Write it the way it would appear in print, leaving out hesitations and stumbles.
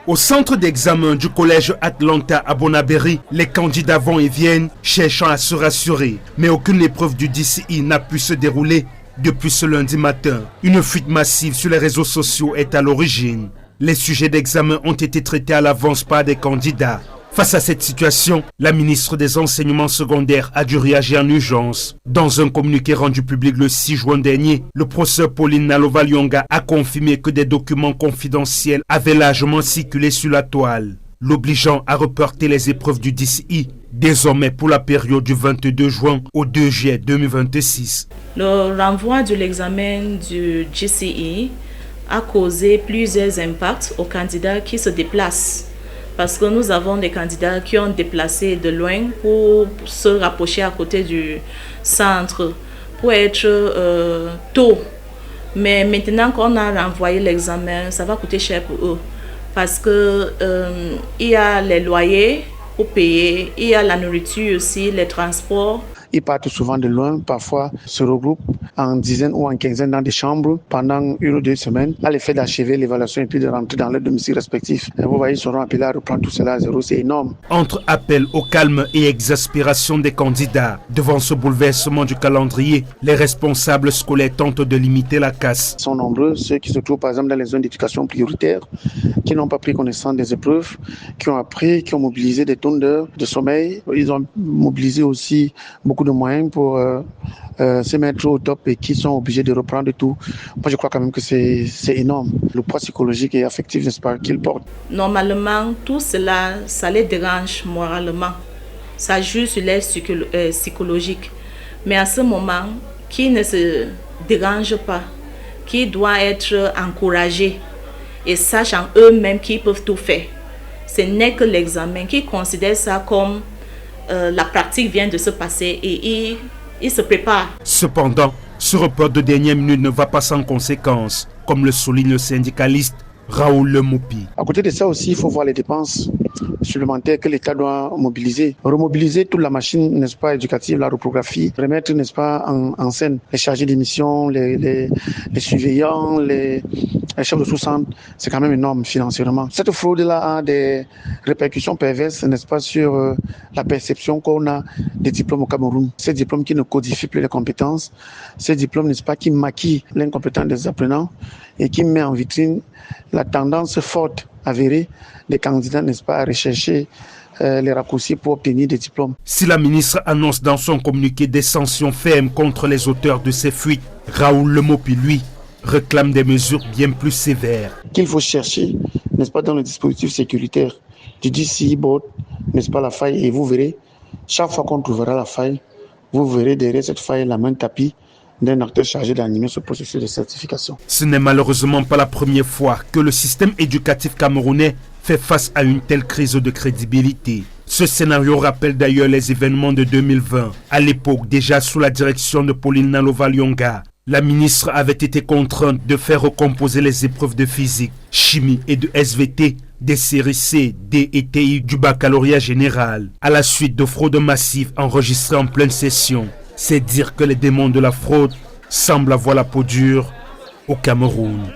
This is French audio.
Au centre d'examen du collège Atlanta à Bonabéry, les candidats vont et viennent, cherchant à se rassurer. Mais aucune épreuve du DCI n'a pu se dérouler depuis ce lundi matin. Une fuite massive sur les réseaux sociaux est à l'origine. Les sujets d'examen ont été traités à l'avance par des candidats. Face à cette situation, la ministre des Enseignements secondaires a dû réagir en urgence. Dans un communiqué rendu public le 6 juin dernier, le professeur Pauline Nalova-Lyonga a confirmé que des documents confidentiels avaient largement circulé sur la toile, l'obligeant à reporter les épreuves du DCI, désormais pour la période du 22 juin au 2 juillet 2026. Le renvoi de l'examen du DCI a causé plusieurs impacts aux candidats qui se déplacent. Parce que nous avons des candidats qui ont déplacé de loin pour se rapprocher à côté du centre, pour être tôt. Mais maintenant qu'on a renvoyé l'examen, ça va coûter cher pour eux. Parce que il y a les loyers pour payer, il y a la nourriture aussi, les transports. Ils partent souvent de loin, parfois se regroupent en dizaines ou en quinzaine dans des chambres pendant 1 ou 2 semaines, à l'effet d'achever l'évaluation et puis de rentrer dans leurs domiciles respectifs. Et vous voyez, ils seront appelés à reprendre tout cela à zéro, c'est énorme. Entre appel au calme et exaspération des candidats, devant ce bouleversement du calendrier, les responsables scolaires tentent de limiter la casse. Ils sont nombreux, ceux qui se trouvent par exemple dans les zones d'éducation prioritaire, qui n'ont pas pris connaissance des épreuves, qui ont appris, qui ont mobilisé des tonnes d'heures de sommeil. Ils ont mobilisé aussi beaucoup de moyens pour se mettre au top et qui sont obligés de reprendre tout. Moi, je crois quand même que c'est énorme. Le poids psychologique et affectif, n'est-ce pas, qu'ils portent. Normalement, tout cela, ça les dérange moralement. Ça joue sur l'air psychologique. Mais à ce moment, qui ne se dérange pas, qui doit être encouragé et sachant eux-mêmes qu'ils peuvent tout faire. Ce n'est que l'examen qui considère ça comme la pratique vient de se passer et il se prépare. Cependant, ce report de dernière minute ne va pas sans conséquences, comme le souligne le syndicaliste Raoul Lemopi. À côté de ça aussi, il faut voir les dépenses supplémentaires que l'État doit mobiliser. Remobiliser toute la machine, n'est-ce pas, éducative, la reprographie, remettre, n'est-ce pas, en scène les chargés d'émission, les surveillants, les chefs de sous-centre, c'est quand même énorme financièrement. Cette fraude-là a des répercussions perverses, n'est-ce pas, sur la perception qu'on a des diplômes au Cameroun. Ces diplômes qui ne codifient plus les compétences, ces diplômes, n'est-ce pas, qui maquillent l'incompétence des apprenants et qui met en vitrine la tendance forte, avérée, des candidats, n'est-ce pas, à rechercher les raccourcis pour obtenir des diplômes. Si la ministre annonce dans son communiqué des sanctions fermes contre les auteurs de ces fuites, Raoul Lemopi, lui, réclame des mesures bien plus sévères. Qu'il faut chercher, n'est-ce pas, dans le dispositif sécuritaire du DCI Board, n'est-ce pas, la faille, et vous verrez, chaque fois qu'on trouvera la faille, vous verrez derrière cette faille la main tapie d'un acteur chargé d'animer ce processus de certification. Ce n'est malheureusement pas la première fois que le système éducatif camerounais fait face à une telle crise de crédibilité. Ce scénario rappelle d'ailleurs les événements de 2020. À l'époque, déjà sous la direction de Pauline Nalova-Lyonga, la ministre avait été contrainte de faire recomposer les épreuves de physique, chimie et de SVT des séries C, D et TI du baccalauréat général, à la suite de fraudes massives enregistrées en pleine session. C'est dire que les démons de la fraude semblent avoir la peau dure au Cameroun.